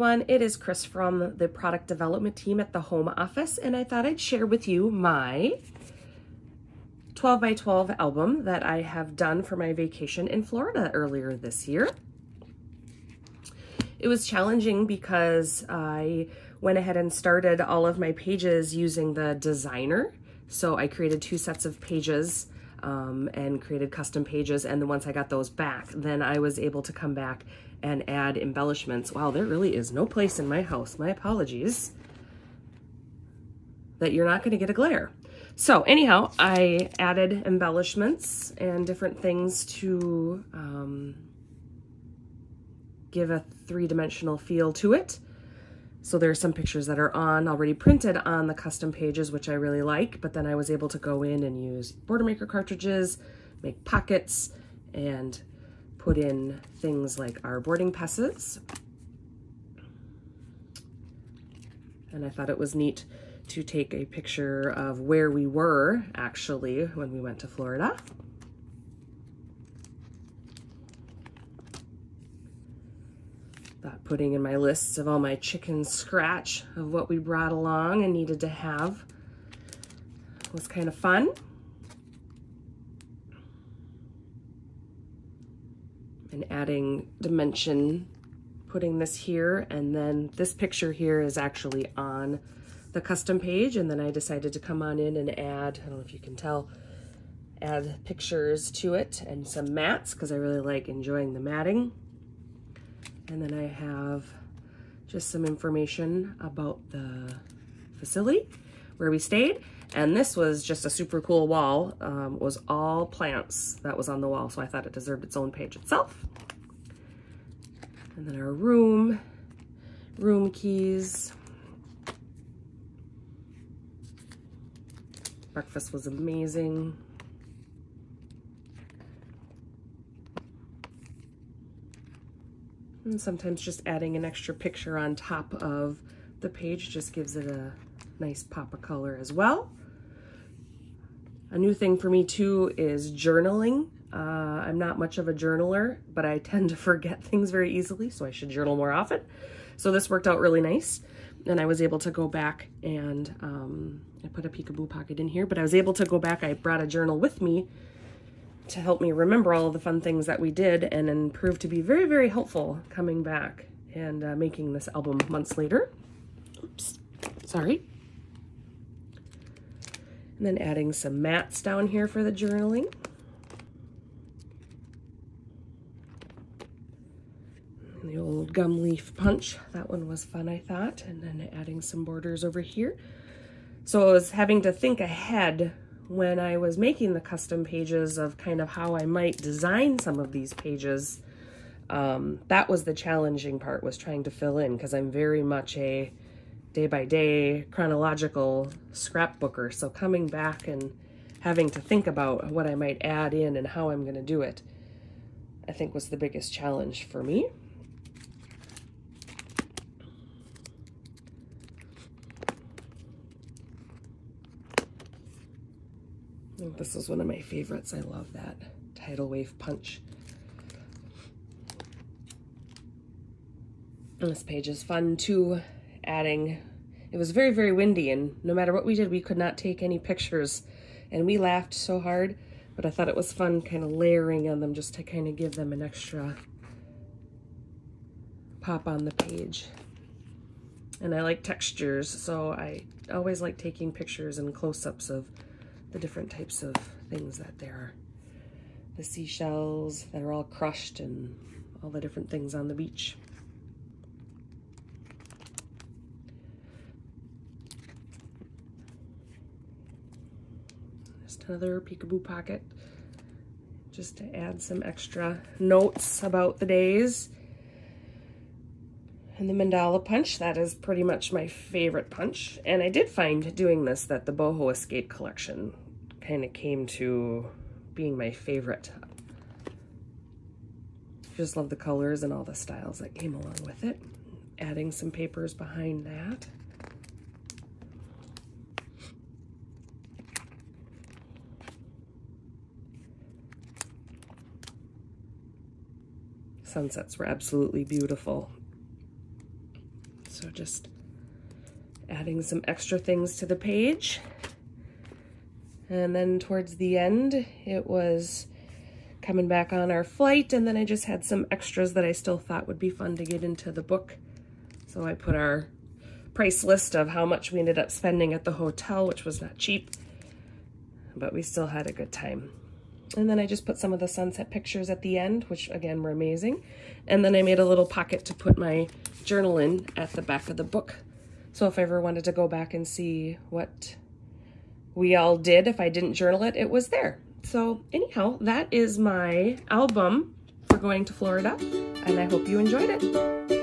everyone, it is Chris from the product development team at the home office, and I thought I'd share with you my 12 by 12 album that I have done for my vacation in Florida earlier this year. It was challenging because I went ahead and started all of my pages using the designer. So I created 2 sets of pages and created custom pages, and then once I got those back, then I was able to come back and add embellishments. Wow, there really is no place in my house, my apologies, that you're not going to get a glare. So anyhow, I added embellishments and different things to give a 3-dimensional feel to it. So there are some pictures that are already printed on the custom pages, which I really like, but then I was able to go in and use Border Maker cartridges, make pockets, and put in things like our boarding passes. And I thought it was neat to take a picture of where we were actually when we went to Florida. Thought putting in my lists of all my chicken scratch of what we brought along and needed to have was kind of fun. And adding dimension, putting this here, and then this picture here is actually on the custom page, and then I decided to come on in and add, I don't know if you can tell, add pictures to it and some mats because I really like enjoying the matting. And then I have just some information about the facility where we stayed. And this was just a super cool wall. It was all plants that was on the wall, so I thought it deserved its own page itself. And then our room keys. Breakfast was amazing. And sometimes just adding an extra picture on top of the page just gives it a nice pop of color as well. A new thing for me too is journaling. I'm not much of a journaler, but I tend to forget things very easily, so I should journal more often. So this worked out really nice. And I was able to go back and I put a peekaboo pocket in here, but I was able to go back. I brought a journal with me to help me remember all of the fun things that we did, and then proved to be very, very helpful coming back and making this album months later. Oops, sorry. And then adding some mats down here for the journaling. And the old gum leaf punch, that one was fun, I thought. And then adding some borders over here. So I was having to think ahead when I was making the custom pages of kind of how I might design some of these pages. That was the challenging part, was trying to fill in, because I'm very much a day-by-day chronological scrapbooker. So coming back and having to think about what I might add in and how I'm going to do it, I think was the biggest challenge for me. This is one of my favorites. I love that tidal wave punch. And this page is fun too, adding, it was very, very windy, and no matter what we did, we could not take any pictures, and we laughed so hard, but I thought it was fun kind of layering on them just to kind of give them an extra pop on the page. And I like textures, so I always like taking pictures and close-ups of the different types of things that there are. The seashells that are all crushed and all the different things on the beach. Just another peekaboo pocket just to add some extra notes about the days. And the Mandala Punch, that is pretty much my favorite punch. And I did find doing this that the Boho Escape collection kind of came to being my favorite. Just love the colors and all the styles that came along with it. Adding some papers behind that. Sunsets were absolutely beautiful. just adding some extra things to the page. And then towards the end, it was coming back on our flight, and then I just had some extras that I still thought would be fun to get into the book. So I put our price list of how much we ended up spending at the hotel, which was not cheap, but we still had a good time. And then I just put some of the sunset pictures at the end, which again were amazing. And then I made a little pocket to put my journal in at the back of the book. So if I ever wanted to go back and see what we all did, if I didn't journal it, it was there. So anyhow, that is my album for going to Florida, and I hope you enjoyed it.